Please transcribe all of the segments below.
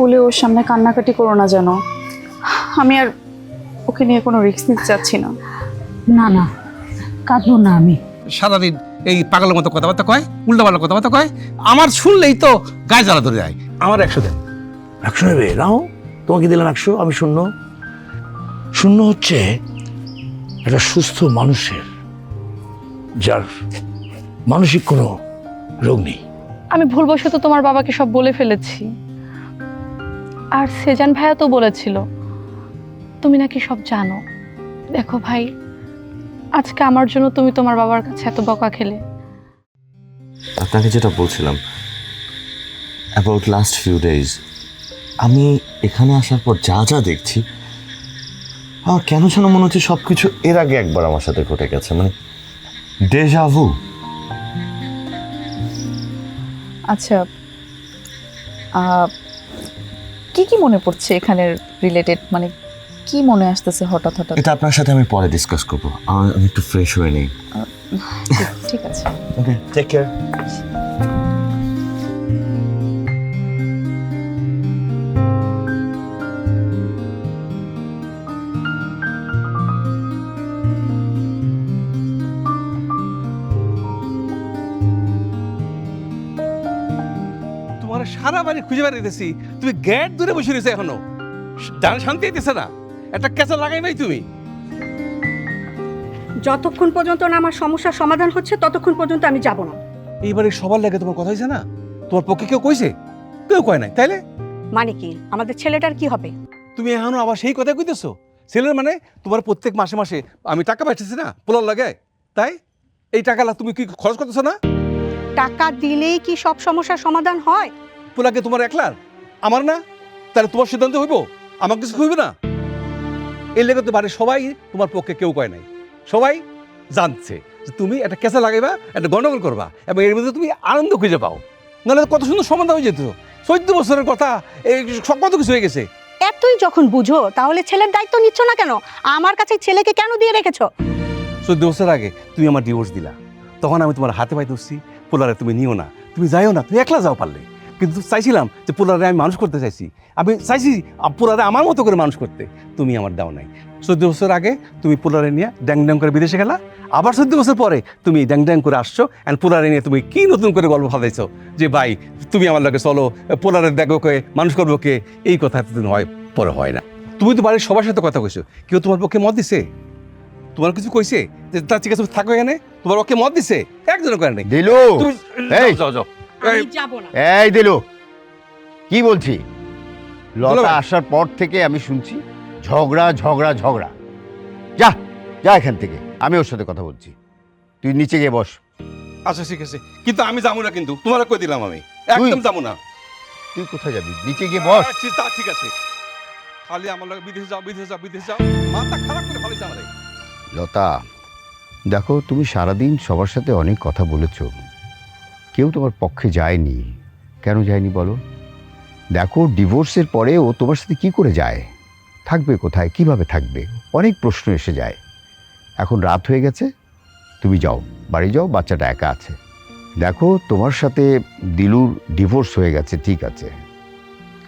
ভুলে ওর সামনে কান্নাকাটি করো না যেন। আমি আর ওকে নিয়ে কোনো রিস্ক নিতে চাচ্ছি না। না না, কাঁদবো না আমি। সারাদিন এই পাগলের মতো কথাবার্তা কয়, উল্টাপাল্টা কথাবার্তা কয়, আমার শুনলেই তো গায়ে জ্বালা ধরে যায়। আমার 100 দেন। 100 নেবে? নাও, তোমাকে দিলাম 100, আমি শূন্য। শূন্য হচ্ছে একটা সুস্থ মানুষের, যার মানসিক কোনো রোগ নেই। আমি ভুলবশত তোমার বাবাকে সব বলে ফেলেছি। আর সেজান ভাইয়া তো বলেছিল তুমি নাকি সব জানো। দেখো ভাই, আজকে আমার জন্য তুমি তোমার বাবার কাছে এত বকা খেলে। আপনাকে যেটা বলছিলাম অ্যাবাউট লাস্ট ফিউ ডেজ, আমি এখানে আসার পর যা যা দেখছি আমার কেন যেন মনে হচ্ছে সব কিছু এর আগে একবার আমার সাথে ঘটে গেছে, মানে ডেজা ভু। আচ্ছা, কি কি মনে পড়ছে এখানের রিলেটেড, মানে কি মনে আসতেছে হঠাৎ হঠাৎ? এটা আপনার সাথে আমি পরে ডিসকাস করবো, আমি একটু ফ্রেশ হয়ে নিই। ঠিক আছে, ওকে, টেক কেয়ার। তোমার সারা বাড়ি খুঁজে বেড়াইতেছি, তুমি গেট দূরে বসে রয়েছে এখনো, শান্তি হইতেছে না। একটা ক্যাচা লাগাই নাই তুমি। যতক্ষণ পর্যন্ত না আমার সমস্যার সমাধান হচ্ছে ততক্ষণ পর্যন্ত আমি যাব না। এইবারে সবার লাগে তোমার কথা হয়েছে না, তোমার পক্ষে কেউ কইছে? কেউ কয় নাই, তাইলে মানে কি, আমাদের ছেলেটার কি হবে? তুমি এখনো আবার সেই কথা কইতেছো? ছেলের মানে তোমার প্রত্যেক মাসে মাসে আমি টাকা পাঠাচ্ছি না পোলার লাগে, তাই এই টাকাটা তুমি কি খরচ করতেছো না? টাকা দিলেই কি সব সমস্যার সমাধান হয়? পোলাকে তোমার একলার, আমার না? তাহলে তোমার সিদ্ধান্ত হইব, আমার কিছু হইবে না? এই লেগে তো বাড়ির সবাই তোমার পক্ষে কেউ কয় নাই। সবাই জানছে যে তুমি একটা কেঁচা লাগাইবা, একটা গন্ডগোল করবা, এবং এর মধ্যে তুমি আনন্দ খুঁজে পাও। নাহলে কত সুন্দর সমাধান হয়ে যেত। 14 বছরের কথা, এই সব কত কিছু হয়ে গেছে। এতই যখন বুঝো তাহলে ছেলের দায়িত্ব নিচ্ছ না কেন? আমার কাছে ছেলেকে কেন দিয়ে রেখেছো? 14 বছর আগে তুমি আমার ডিভোর্স দিলা, তখন আমি তোমার হাতে পায়ে ধরছি, পোলারে তুমি নিও না, তুমি যাইও না, তুমি একলা যাও পারলে। কিন্তু চাইছিলাম যে পোলারে আমি মানুষ করতে চাইছি, আমি চাইছি পোলারে আমার মতো করে মানুষ করতে, তুমি আমার দাও নাই। 14 বছর আগে তুমি পোলারে নিয়ে ড্যাং ড্যাং করে বিদেশে গেলা, আবার 14 বছর পরে তুমি ড্যাং ড্যাং করে আসছো, অ্যান্ড পোলারে নিয়ে তুমি কি নতুন করে গল্প ফাঁদাইছো যে ভাই তুমি আমার লাগে চলো, পোলারে দেখো কে, মানুষ করবো কে। এই কথা এতদিন হয়, পরে হয় না। তুমি তো বাড়ির সবার সাথে কথা কইছো, কেউ তোমার পক্ষে মত দিছে? তোমার কিছু কইছে যে তার ঠিক আছে থাকো এখানে? তোমার ওকে মত দিছে? একজনও করে নাই। দিলু, তুমি এই যাও যাও। আমি যাব না। এই দিলু, কি বলছি? বলো লতা ভাই। আসার পর থেকে আমি শুনছি ঝগড়া ঝগড়া ঝগড়া। যা যা এখান থেকে, আমি ওর সাথে কথা বলছি। তুই নিচে গিয়ে বস। আচ্ছা ঠিক আছে, কিন্তু আমি যাবো না, কিন্তু তোমার কই দিলাম আমি একদম যাবো না। তুই কোথায় যাবি? নিচে গিয়ে বস। আচ্ছা, তা ঠিক আছে, খালি আমার লাগে বিদেশে যাও, বিদেশে যাও, বিদেশে যাও, মাথা খারাপ করে ফেলেছে আমার। লতা, দেখো তুমি সারাদিন সবার সাথে অনেক কথা বলেছো, কেউ তোমার পক্ষে যায়নি। কেন যায়নি বলো? দেখো ডিভোর্সের পরে ও তোমার সাথে কি করে যায়, থাকবে কোথায়, কিভাবে থাকবে, অনেক প্রশ্ন এসে যায়। এখন রাত হয়ে গেছে, তুমি যাও, বাড়ি যাও, বাচ্চাটা একা আছে। দেখো তোমার সাথে দিলুর ডিভোর্স হয়ে গেছে ঠিক আছে,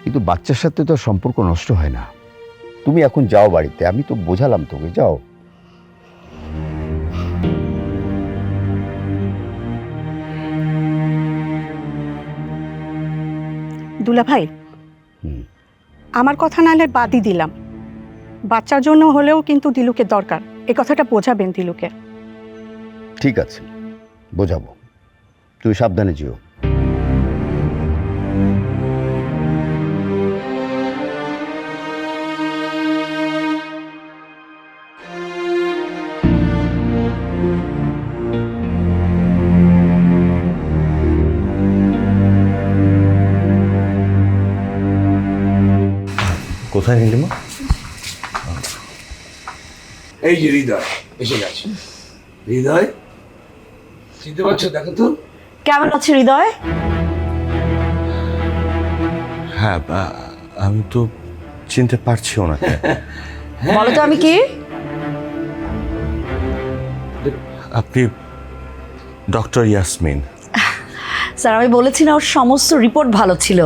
কিন্তু বাচ্চার সাথে তো আর সম্পর্ক নষ্ট হয় না। তুমি এখন যাও বাড়িতে, আমি তো বোঝালাম তোকে, যাও। দুলা ভাই, আমার কথা নাহলে বাদই দিলাম, বাচ্চার জন্য হলেও কিন্তু দিলুকে দরকার, এই কথাটা বোঝাবেন দিলুকে। ঠিক আছে, বোঝাবো। তুই সাবধানে যেও। কোথায় নীলিমা? এই যে হৃদয় এসে গেছে। হৃদয়, চিনতে পারছো? দেখো তো। কেমন আছে হৃদয়? হ্যাঁ, আমি তো চিনতে পারছি ওনাকে। বলো তো আমি কি? আপনি ডক্টর ইয়াসমিন? স্যার, আমি বলেছি না ওর সমস্ত রিপোর্ট ভালো ছিল।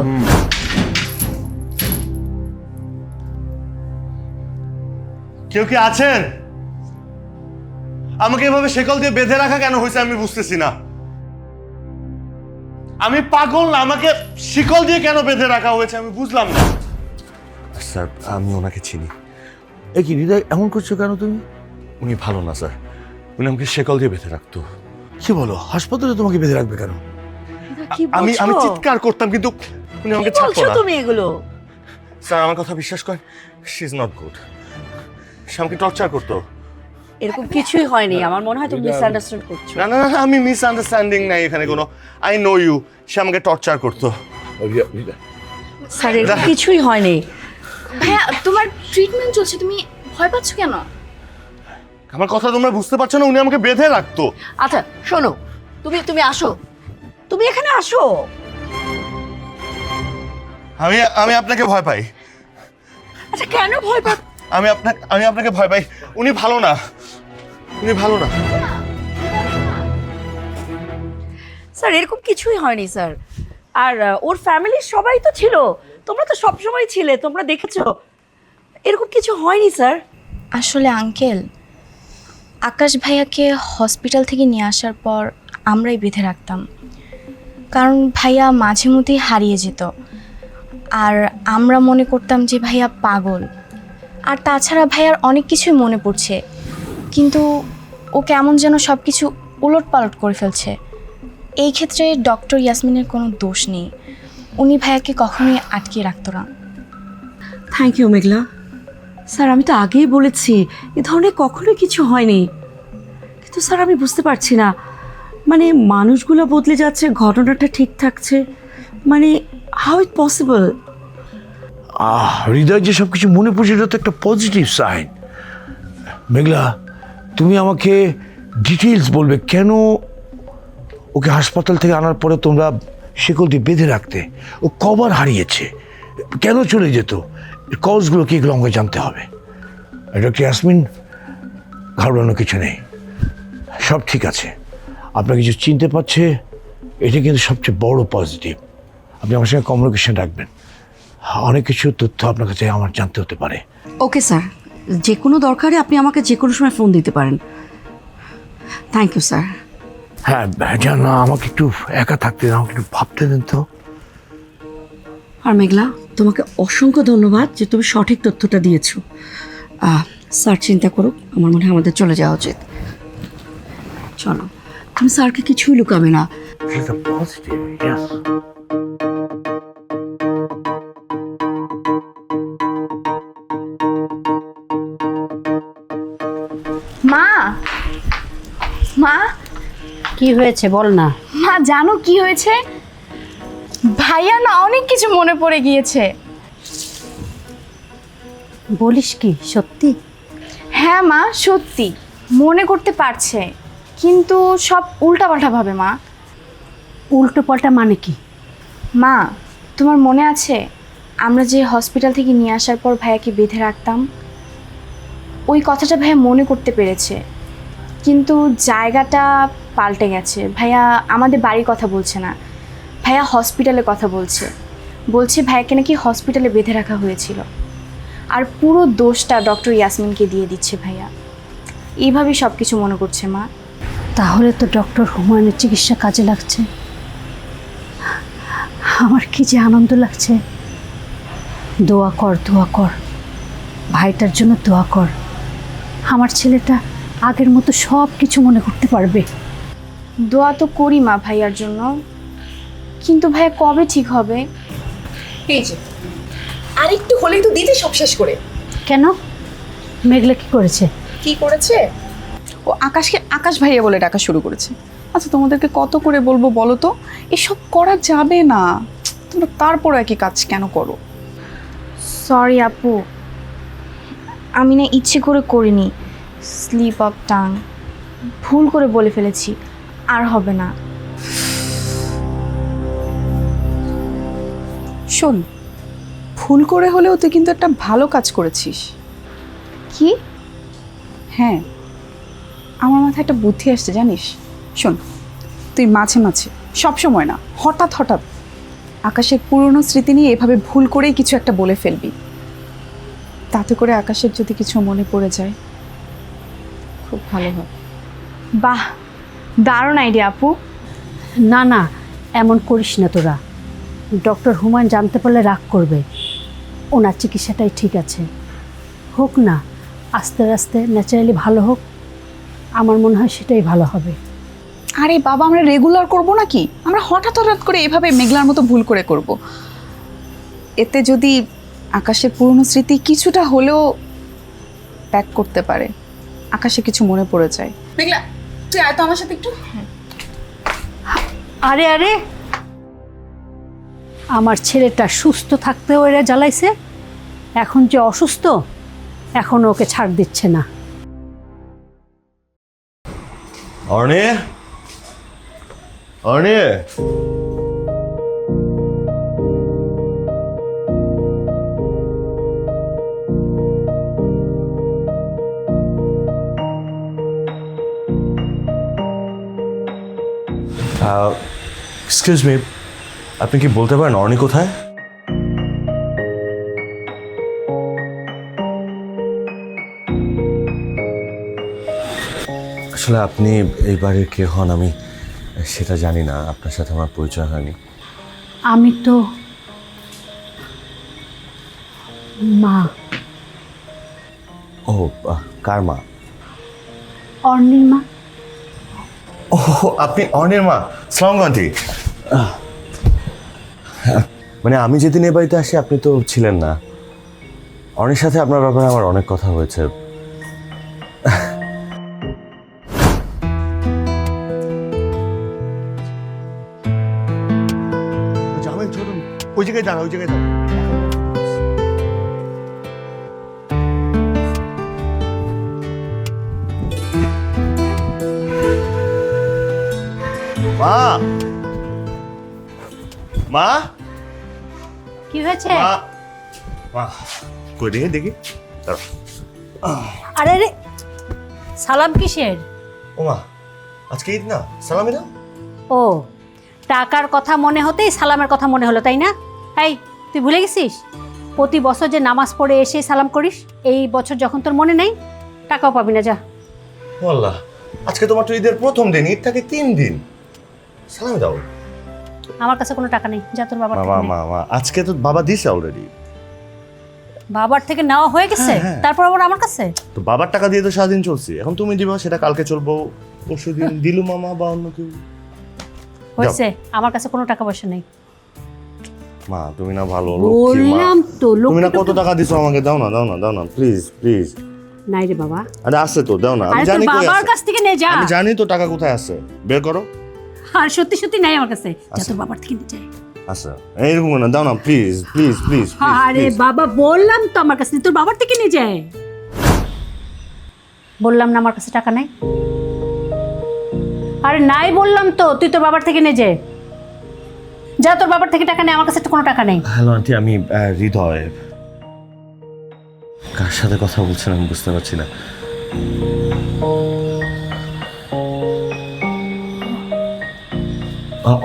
কেউ কি আছেন? আমাকে এভাবে শেকল দিয়ে বেঁধে রাখা কেন হয়েছে আমি বুঝতেছি না। আমি পাগল না, আমাকে শিকল দিয়ে কেন বেঁধে রাখা হয়েছে আমি বুঝলাম না। স্যার আমি ওনাকে চিনি। এ কি হৃদয়, এমন করছো কেন তুমি? উনি ভালো না স্যার, উনি আমাকে শেকল দিয়ে বেঁধে রাখতো। কি বলো, হাসপাতালে তোমাকে বেঁধে রাখবে কেন? আমি চিৎকার করতাম কিন্তু উনি আমাকে ছাড়তো না। তুমি এগুলো স্যার আমার কথা বিশ্বাস করেন, শি ইজ নট গুড। সে আমাকে টর্চার করতো। এরকম কিছুই হয়নি, আমার মনে হয় তুমি মিসআন্ডারস্ট্যান্ড করছো। না না না, আমি মিসআন্ডারস্ট্যান্ডিং নাই এখানে কোনো। I know you. সে আমাকে টর্চার করতো। স্যার এরকম কিছুই হয়নি। ভাইয়া তোমার ট্রিটমেন্ট চলছে, তুমি ভয় পাচ্ছ কেন? আমার কথা তোমরা বুঝতে পারছো না? উনি আমাকে বেঁধে রাখতো। আচ্ছা শোনো, তুমি তুমি আসো, তুমি এখানে আসো। আমি আপনাকে ভয় পাই। আচ্ছা কেন ভয় পাচ্ছ? আমি আপনাকে ভয় পাই। উনি ভালো না, উনি ভালো না। স্যার এরকম কিছুই হয়নি স্যার। আর ওর ফ্যামিলির সবাই তো ছিল, তোমরা তো সব সময় ছিলে, তোমরা দেখেছো। এরকম কিছু হয়নি স্যার। আসলে আঙ্কেল, আকাশ ভাইয়াকে হসপিটাল থেকে নিয়ে আসার পর আমরাই বেঁধে রাখতাম, কারণ ভাইয়া মাঝে মধ্যেই হারিয়ে যেত আর আমরা মনে করতাম যে ভাইয়া পাগল। আর তাছাড়া ভাইয়ার অনেক কিছুই মনে পড়ছে, কিন্তু ও কেমন যেন সব কিছু উলটপালট করে ফেলছে। এই ক্ষেত্রে ডক্টর ইয়াসমিনের কোনো দোষ নেই, উনি ভাইয়াকে কখনোই আটকে রাখতো না। Thank you Meghla. স্যার আমি তো আগেই বলেছি এ ধরনের কখনোই কিছু হয়নি, কিন্তু স্যার আমি বুঝতে পারছি না, মানে মানুষগুলো বদলে যাচ্ছে, ঘটনাটা ঠিক থাকছে, মানে হাউ ইট পসিবল? হৃদয় যে সব কিছু মনে পড়ছে এটা তো একটা পজিটিভ সাইন। মেঘলা, তুমি আমাকে ডিটেলস বলবে কেন ওকে হাসপাতাল থেকে আনার পরে তোমরা শিকল দিয়ে বেঁধে রাখতে? ও কবার হারিয়েছে, কেন চলে যেত, কজগুলো কি, এগুলো আমাকে জানতে হবে। ডক্টর ইয়াসমিন, ঘাবড়ানোর কিছু নেই, সব ঠিক আছে। আপনার কিছু চিনতে পারছে, এটা কিন্তু সবচেয়ে বড় পজিটিভ। আপনি আমার সঙ্গে কমিউনিকেশন রাখবেন, অনেক কিছু তথ্য আপনার কাছে আমার জানতে হতে পারে। ওকে স্যার, যে কোনো দরকারে আপনি আমাকে যে কোনো সময় ফোন দিতে পারেন। Thank you sir. হ্যাঁ জান, আমাকে একটু একা থাকতে দেন, আমাকে একটু ভাবতে দেন তো। আর মেঘলা, তোমাকে অসংখ্য ধন্যবাদ যে তুমি সঠিক তথ্যটা দিয়েছো। স্যার চিন্তা করুক, আমার মনে হয় আমাদের চলে যাওয়া উচিত। চলো, তুমি স্যারকে কিছুই লুকাবে না। It's a positive, yes. মা, মা, কি হয়েছে বল না। মা জানো কি হয়েছে? ভাইয়া না অনেক কিছু মনে পড়ে গিয়েছে। বলিস কি, সত্যি? হ্যাঁ মা, সত্যি মনে করতে পারছে, কিন্তু সব উল্টাপাল্টা ভাবে। মা, উল্টো পাল্টা মানে কি? মা তোমার মনে আছে আমরা যে হসপিটাল থেকে নিয়ে আসার পর ভাইয়াকে বেঁধে রাখতাম? ওই কথাটা ভাইয়া মনে করতে পেরেছে, কিন্তু জায়গাটা পাল্টে গেছে। ভাইয়া আমাদের বাড়ির কথা বলছে না, ভাইয়া হসপিটালের কথা বলছে। বলছে ভাইয়াকে নাকি হসপিটালে বেঁধে রাখা হয়েছিল, আর পুরো দোষটা ডক্টর ইয়াসমিনকে দিয়ে দিচ্ছে ভাইয়া। এইভাবেই সব কিছু মনে করছে মা। তাহলে তো ডক্টর হুমায়ুনের চিকিৎসা কাজে লাগছে। আমার কি যে আনন্দ লাগছে। দোয়া কর, দোয়া কর, ভাইটার জন্য দোয়া কর। আমার ছেলেটা আগের মতো সব কিছু মনে করতে পারবে। দোয়া তো করি মা ভাইয়ার জন্য, কিন্তু ভাইয়া কবে ঠিক হবে? এই যে আরেকটু হলেই তো দিদি সব শেষ করে। কেন? মেঘলা কি করেছে? কি করেছে? ও আকাশকে আকাশ ভাইয়া বলে ডাকা শুরু করেছে। আচ্ছা তোমাদেরকে কত করে বলবো বলো তো, এসব করা যাবে না। তোমরা তারপর একই কাজ কেন করো? সরি আপু, আমি না ইচ্ছে করে করিনি, স্লিপ অফ টাং, ভুল করে বলে ফেলেছি, আর হবে না। শোন, ভুল করে হলেও তুই কিন্তু একটা ভালো কাজ করেছিস। কি? হ্যাঁ, আমার মাথায় একটা বুদ্ধি আসছে জানিস। শোন, তুই মাঝে মাঝে, সব সময় না, হঠাৎ হঠাৎ আকাশের পুরনো স্মৃতি নিয়ে এভাবে ভুল করেই কিছু একটা বলে ফেলবি। তাতে করে আকাশের যদি কিছু মনে পড়ে যায় খুব ভালো হয়। বাহ, দারুণ আইডিয়া আপু। না না, এমন করিস না তোরা। ডক্টর হুমায়ুন জানতে পারলে রাগ করবে। ওনার চিকিৎসাটাই ঠিক আছে, হোক না, আস্তে আস্তে ন্যাচারালি ভালো হোক। আমার মনে হয় সেটাই ভালো হবে। আরে বাবা, আমরা রেগুলার করব নাকি? আমরা হঠাৎ হঠাৎ করে এভাবে মেঘলার মতো ভুল করে করব। এতে যদি আকাশের পুরনো স্মৃতি কিছুটা হলেও ব্যাক করতে পারে, আকাশে কিছু মনে পড়ে যায়। মেঘলা, তুই আয় তো আমার সাথে একটু। আরে আরে, আমার ছেলেটা সুস্থ থাকতেও এরা জ্বালাইছে, এখন যে অসুস্থ এখন ওকে ছাড় দিচ্ছে না। অর্ণি, অর্ণি, এক্সকিউজ মি, আপনি কি বলতে পারেন অর্ণি কোথায়? আসলে আপনি এই বাড়ির কে হন আমি সেটা জানি না, আপনার সাথে আমার পরিচয় হয়নি। আমি তো মা। ও, কার মা? অর্ণির মা। ও, আপনি অর্ণির মা। সালাম আন্টি। মানে আমি যেদিন এ বাড়িতে আসি আপনি তো ছিলেন না। অর্ণির সাথে আপনার ব্যাপারে আমার অনেক কথা হয়েছে। ওই জায়গায় দাঁড়া, ওই জায়গায় দাঁড়া। মা, মা, কি হয়েছে? মা, মা, কই দেখি দেখি। আরে আরে, সালাম কিসের? ও মা, আজকে ঈদ না, সালামি না? ও, টাকার কথা মনে হতেই সালামের কথা মনে হলো, তাই না? এই, তুই ভুলে গেছিস প্রতি বছর যে নামাজ পড়ে এসে সালাম করিস? এই বছর যখন তোর মনে নেই, টাকাও পাবি না, যা। আল্লাহ, আজকে তোমার তো ঈদের প্রথম দিন, ঈদ থাকে 3 দিন, সালামি দাও। আমার কাছে কোনো টাকা নেই, যা তোর বাবার থেকে মা নে। মা মা, আজকে তো বাবা দিছে অলরেডি। বাবার থেকে নেওয়া হয়ে গেছে, হ্যাঁ। তারপর আবার আমার কাছে? তো বাবার টাকা দিয়ে তো সারাদিন চলছি, এখন তুমি দিবা, সেটা কালকে চলবো, পরশু দিন দিলু মামা বা অন্য কেউ। হয়েছে, আমার কাছে কোনো টাকা পয়সা নেই। মা তুমি না ভালো লক্ষ্মী মা। বললাম তো, তুমি না লক্ষ্মী কত টাকা দিছো আমাকে, দাও না দাও না দাও না, প্লিজ প্লিজ। নাই রে বাবা। আরে আছে তো, দাও না, আমি আরে তোর জানি কই বাবার আছে। কাছ থেকে নে, যা। আমি জানি তো টাকা কোথায় আছে, বের করো। আর সত্যি সত্যি নাই আমার কাছে, যা আচ্ছা। তোর বাবার থেকে নে, যা। আচ্ছা, এইরকম না, দাও না প্লিজ প্লিজ প্লিজ। আরে বাবা, বললাম তো আমার কাছে, তোর বাবার থেকে নিয়ে যায়। বললাম না আমার কাছে টাকা নাই? আরে নাই বললাম তো, তুই তোর বাবার থেকে নিয়ে যা, তোর বাবার থেকে টাকা নেই, আমার কাছে তো কোনো টাকা নেই। হ্যালো আন্টি, আমি হৃদয়। কার সাথে কথা বলছেন আমি বুঝতে পারছি না।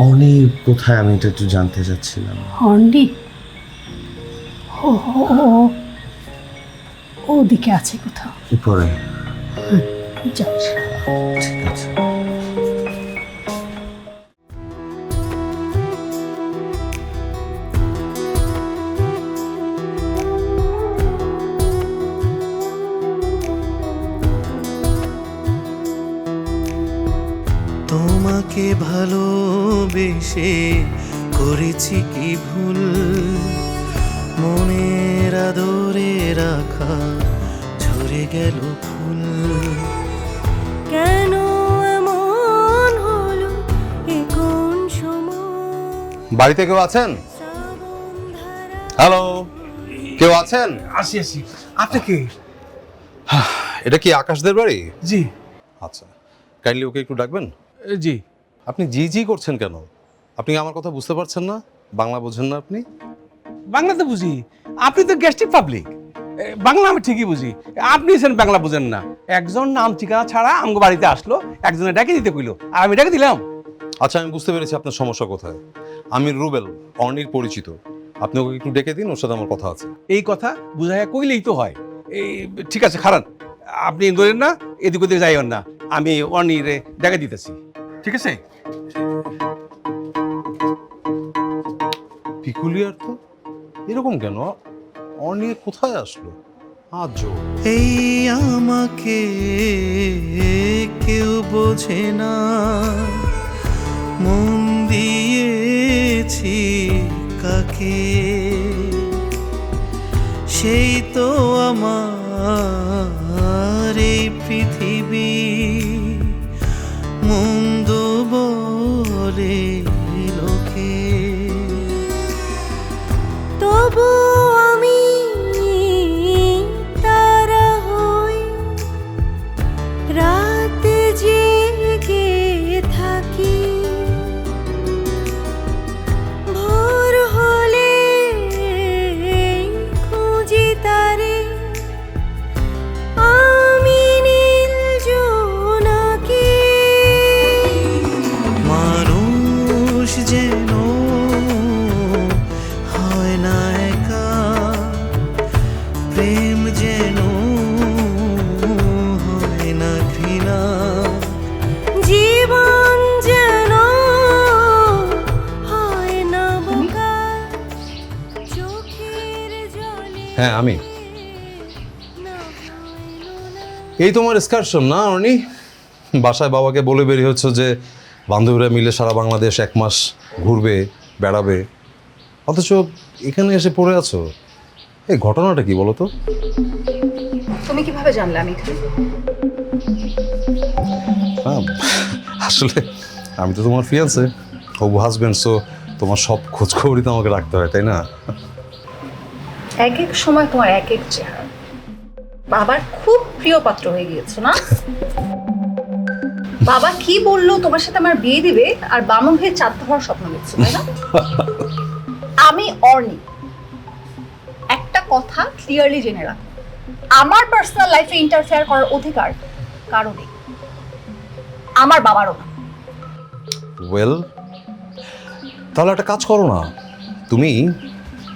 অনি কোথায়, আমি এটা একটু জানতে চাচ্ছিলাম। হন্ডি ওদিকে আছে কোথাও, উপরে। যা। ঠিক আছে। তোমাকে ভালোবেসে করেছি কি ভুল, মনের আদরে রাখা ঝরে গেল ফুল। কেন এমন হলো এ কোন সময়? বাড়িতে কেউ আছেন? হ্যালো, কেউ আছেন? আসি আসি। আপনি কি? এটা কি আকাশদের বাড়ি? জি। আচ্ছা, কাইন্ডলি ওকে একটু ডাকবেন। জি। আপনি জি জি করছেন কেন? আপনি কি আমার কথা বুঝতে পারছেন না? বাংলা বোঝেন না আপনি? বাংলা তো বুঝি, আপনি তো গ্যাস্ট্রিক পাবলিক। বাংলা আমি ঠিকই বুঝি, আপনি এসেন বাংলা বুঝেন না। একজন নাম ঠিকানা ছাড়া আমাকে বাড়িতে আসলো, একজনে ডাকে দিতে কইলো, আর আমি ডাকে দিলাম। আচ্ছা, আমি বুঝতে পেরেছি আপনার সমস্যা কোথায়। আমি রুবেল, অর্ণির পরিচিত। আপনি ওকে একটু ডেকে দিন, ওর সাথে আমার কথা আছে। এই কথা বুঝাইয়া কইলেই তো হয়। এই ঠিক আছে, খারান, আপনি ধরেন না, এদিক ওদিকে যাইবেন না, আমি অনিরে ডেকে দিতেছি, ঠিক আছে? পিকুলিয়ার তো এরকম কেন? অনি কোথায় আসলো আজ? এই আমাকে কেউ বোঝে না, মন দিয়েছি কাকে, সেই তো আমার এই পৃথিবী, মন্দ বলে লোকে। তবু আমি তারা হই, রাত জেগে থাকি, ভোর হলে খুঁজি তারে, আমি নীল জোনাকি। মানুষ যেন হয় না একা, প্রেম যেন হয় না ঘৃণা, জীবন যেন হয় না বোকা, চোখের জলে হ্যাঁ আমি। এই তোমার এক্সকারশন না অর্নি? বাসায় বাবাকে বলে বেরিয়ে হচ্ছে যে বান্ধবীরা মিলে সারা বাংলাদেশ 1 মাস ঘুরবে, বেড়াবে, অথচ এখানে এসে পড়ে আছো। এই ঘটনাটা কি বলো তো? তুমি কিভাবে জানলে আমি এখানে? আসলে আমি তো তোমার ফিয়ান্সে, হবু হাজবেন্ড, সো তোমার সব খোঁজ খবরই তো আমাকে রাখতে হয়, তাই না? এক এক সময় তোমার এক এক চেহারা, বাবার খুব প্রিয় পাত্র হয়ে গিয়েছো না? বাবা কি বললো তোমার সাথে আমার বিয়ে দিবে, আর বামন হয়ে চাঁদ হওয়ার স্বপ্ন দেখছো, তাই না? আমি অর্নি, একটা কথা ক্লিয়ারলি জেনে রাখো, আমার পার্সোনাল লাইফে ইন্টারফেয়ার করার অধিকার কারো নেই, আমার বাবারও না। ওয়েল, তাহলে একটা কাজ করো না, তুমি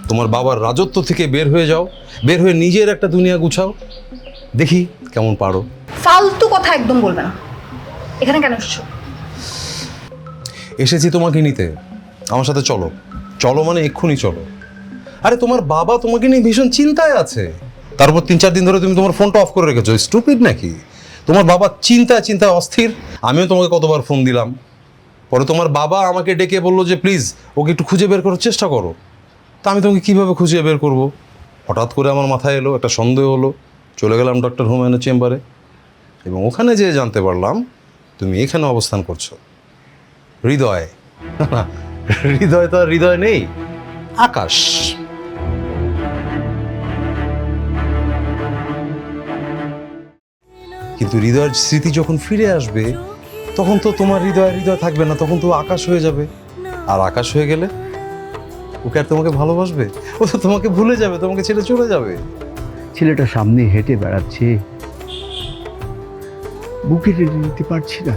তোমার বাবার রাজত্ব থেকে বের হয়ে যাও, বের হয়ে নিজের একটা দুনিয়া গুছাও, দেখি কেমন পারো। ফালতু কথা একদম বলবে না। এখানে কেন এসছো? এসেছি তোমাকে নিতে, আমার সাথে চলো। চলো মানে এক্ষুনি চলো। আরে তোমার বাবা তোমাকে নিয়ে ভীষণ চিন্তায় আছে, তারপর 3-4 দিন ধরে তুমি তোমার ফোনটা অফ করে রেখেছো। স্টুপিড নাকি? তোমার বাবা চিন্তায় চিন্তায় অস্থির। আমিও তোমাকে কতবার ফোন দিলাম, পরে তোমার বাবা আমাকে ডেকে বললো যে প্লিজ ওকে একটু খুঁজে বের করার চেষ্টা করো। তা আমি তোমাকে কীভাবে খুঁজে বের করব? হঠাৎ করে আমার মাথায় এলো, একটা সন্দেহ হলো, চলে গেলাম ডক্টর হুমায়ুনের চেম্বারে, এবং ওখানে যেয়ে জানতে পারলাম তুমি এখানে অবস্থান করছো। হৃদয় হৃদয় তো আর হৃদয় নেই, আকাশ। কিন্তু হৃদয়ের স্মৃতি যখন ফিরে আসবে তখন তো তোমার হৃদয় হৃদয় থাকবে না, তখন তো আকাশ হয়ে যাবে। আর আকাশ হয়ে গেলে ওকে আর তোমাকে ভালোবাসবে? ও তো তোমাকে ভুলে যাবে, তোমাকে ছেড়ে চলে যাবে। ছেলেটা সামনে হেঁটে বেড়াচ্ছে, বুকে টেনে নিতে পারছি না,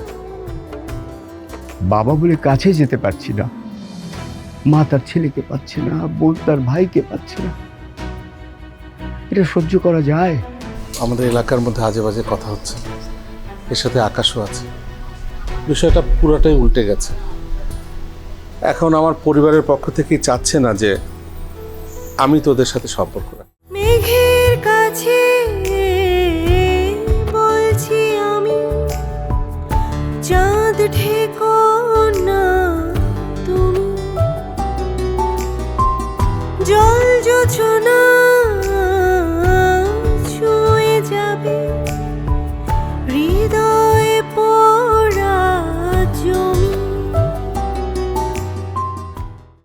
বাবা বলে কাছে যেতে পারছি না, মা তার ছেলেকে পাচ্ছে না, বোন তার ভাইকে পাচ্ছে না। এটা সহ্য করা যায়? আমাদের এলাকার মধ্যে আজে বাজে কথা হচ্ছে, এর সাথে আকাশও আছে। বিষয়টা পুরোটাই উল্টে গেছে। এখন আমার পরিবারের পক্ষ থেকে চাচ্ছে না যে আমি তোদের সাথে সম্পর্ক রাখি। মেঘের কাছে